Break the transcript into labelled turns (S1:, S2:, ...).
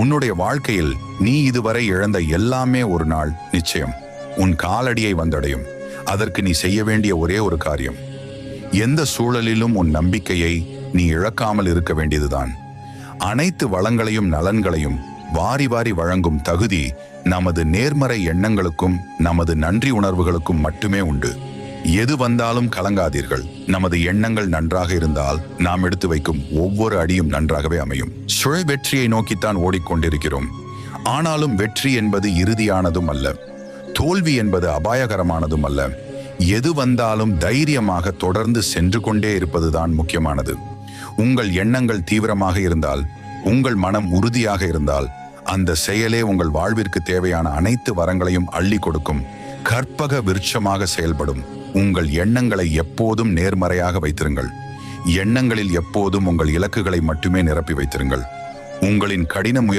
S1: உன்னுடைய வாழ்க்கையில் நீ இதுவரை இழந்த எல்லாமே ஒரு நாள் நிச்சயம் உன் காலடியை வந்தடையும். அதற்கு நீ செய்ய வேண்டிய ஒரே ஒரு காரியம், எந்த சூழலிலும் உன் நம்பிக்கையை நீ இழக்காமல் இருக்க வேண்டியதுதான். அனைத்து வளங்களையும் நலன்களையும் வாரி வாரி வழங்கும் தகுதி நமது நேர்மறை எண்ணங்களுக்கும் நமது நன்றி உணர்வுகளுக்கும் மட்டுமே உண்டு. எது வந்தாலும் கலங்காதீர்கள். நமது எண்ணங்கள் நன்றாக இருந்தால் நாம் எடுத்து வைக்கும் ஒவ்வொரு அடியும் நன்றாகவே அமையும். வெற்றியை நோக்கித்தான் ஓடிக்கொண்டிருக்கிறோம். ஆனாலும் வெற்றி என்பது இறுதியானதும் அல்ல, தோல்வி என்பது அபாயகரமானதும் அல்ல. எது வந்தாலும் தைரியமாக தொடர்ந்து சென்று கொண்டே இருப்பதுதான் முக்கியமானது. உங்கள் எண்ணங்கள் தீவிரமாக இருந்தால், உங்கள் மனம் உறுதியாக இருந்தால், அந்த செயலே உங்கள் வாழ்விற்கு தேவையான அனைத்து வரங்களையும் அள்ளி கொடுக்கும். கற்பக விருட்சமாக செயல்படும். உங்கள் எண்ணங்களை எப்போதும் நேர்மறையாக வைத்திருங்கள். எண்ணங்களில் எப்போதும் உங்கள் இலக்குகளை மட்டுமே நிரப்பி வைத்திருங்கள். உங்களின் கடின முயற்சி